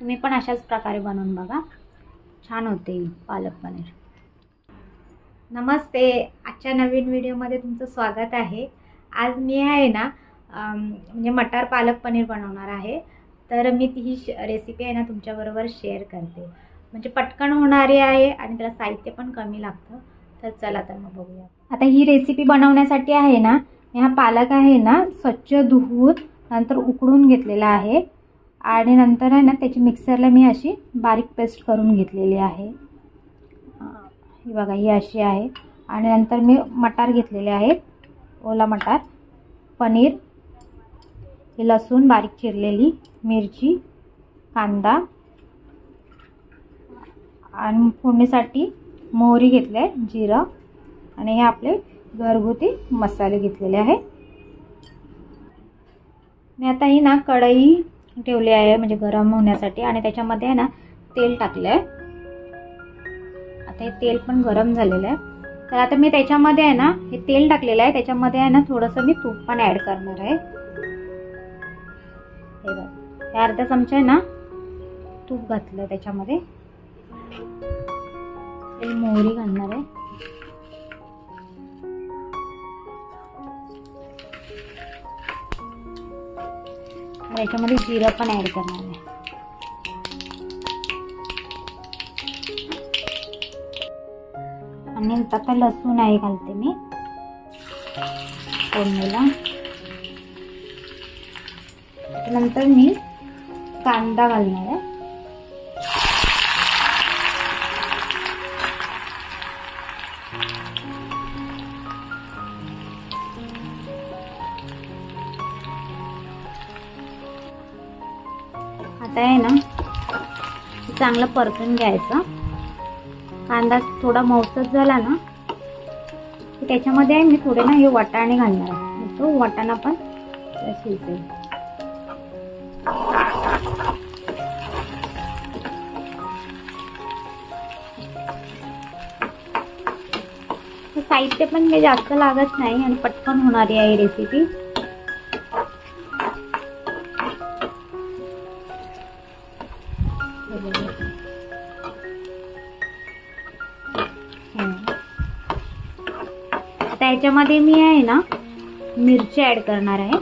तुम्ही पण अशाच प्रकारे बनवून बघा, छान होते पालक पनीर। नमस्ते, आजच्या नवीन व्हिडिओमध्ये तुमचं स्वागत आहे। आज मी आहे ना म्हणजे मटार पालक पनीर बनवणार आहे। तर मी ही रेसिपी आहे ना तुमच्याबरोबर शेअर करते, म्हणजे पटकन होणारी आहे आणि त्याला साहित्य पण कमी लागतं। तर चला तर मग बघूया। आता ही रेसिपी बनवण्यासाठी आहे ना, हा पालक आहे ना स्वच्छ धुवून नंतर उकडून घेतलेला आहे आणि नंतर आहे ना त्याची मिक्सरला मी अशी बारीक पेस्ट करून घेतलेली आहे। ही बघा, ही अशी आहे। आणि नंतर मी मटार घेतलेले आहेत, ओला मटार, पनीर, हे लसूण बारीक चिरलेली, मिरची, कांदा आणि फोडणीसाठी मोहरी घेतले, जिरं आणि हे आपले घरगुती मसाले घेतलेले आहे। मी आता ही ना कढई ठेवली आहे म्हणजे गरम होण्यासाठी आणि त्याच्यामध्ये आहे ना तेल टाकलंय। आता हे तेल पण गरम झालेलं आहे। तर आता मी त्याच्यामध्ये आहे ना हे तेल टाकलेलं आहे, त्याच्यामध्ये आहे ना थोडंसं मी तूप पण ऍड करणार आहे। हे बघा, हे अर्धा चमचा आहे ना तूप घातलं त्याच्यामध्ये। मोहरी घालणार आहे, याच्यामध्ये जिरं पण ऍड करणार आहे। आणि आता लसूण आहे घालते मी फोडणीला। नंतर मी कांदा घालणार आहे। आता आहे ना चांगलं परतून घ्यायचं। कांदा थोडा मऊसर झाला ना की त्याच्यामध्ये मी थोडे ना हे वाटाणे घालणार आहे, तो वाटाणा पण शिजेल। साहित्य पण काही जास्त लागत नाही आणि पटकन होणारी आहे रेसिपी। त्याच्यामध्ये मी आहे ना मिरची ऍड करणार आहे।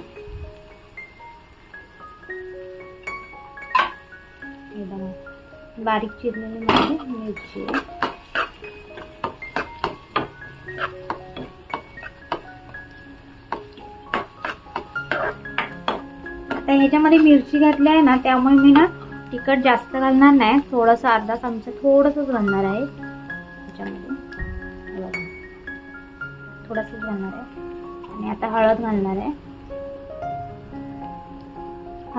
बारीक चिरलेली मिरची, आता ह्याच्यामध्ये मिरची घातली आहे ना त्यामुळे मी ना तिखट जास्त घालणार नाही, थोडंसं अर्धा चमचा थोडंसंच घालणार आहे त्याच्यामध्ये, थोडंसंच घालणार आहे। आणि आता हळद घालणार आहे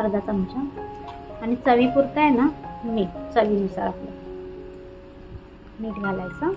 अर्धा चमचा आणि चवीपुरतं आहे ना मीठ, चवीनुसार आपलं मीठ घालायचं।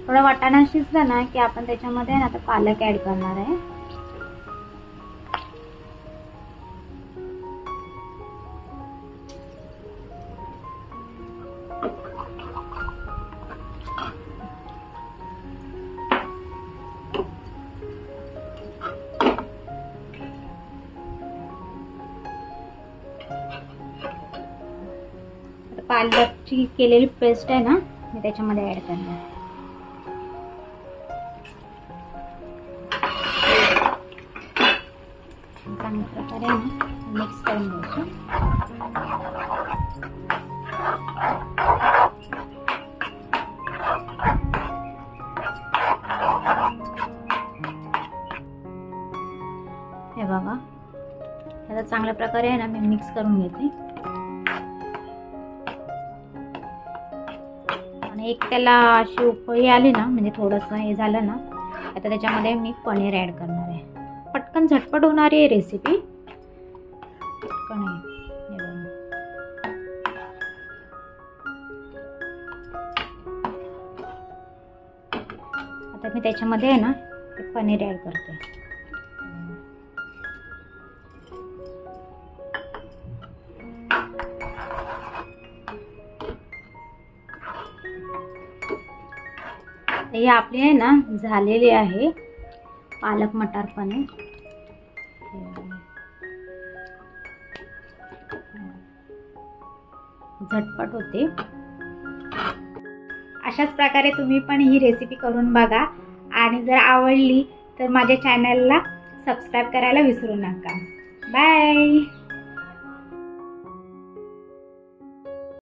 थोडा वाटाणा शिजला ना की आपण त्याच्यामध्ये ना आता पालक ऍड करणार आहे। पालकची केलेली पेस्ट आहे ना मी त्याच्यामध्ये ऍड करणार आहे। चांगल्या प्रकारे मिक्स करून घ्यायचं। हे बघा, याला चांगल्या प्रकारे आहे ना मी मिक्स करून घेते आणि एक त्याला अशी उकळी आली ना म्हणजे थोडंसं हे झालं ना, आता त्याच्यामध्ये मी पनीर ऍड करणार आहे। पटकन झटपट होणारी आहे रेसिपी, पटकन आहे। आता मी त्याच्यामध्ये आहे ना ते पनीर ॲड करते. हे आपली आहे ना झालेली आहे पालक मटार पनीर. झटपट होते. अशाच प्रकारे तुम्ही पण ही रेसिपी करून बघा आणि जर आवडली तर माझ्या चॅनलला सबस्क्राईब करायला विसरू नका. बाय.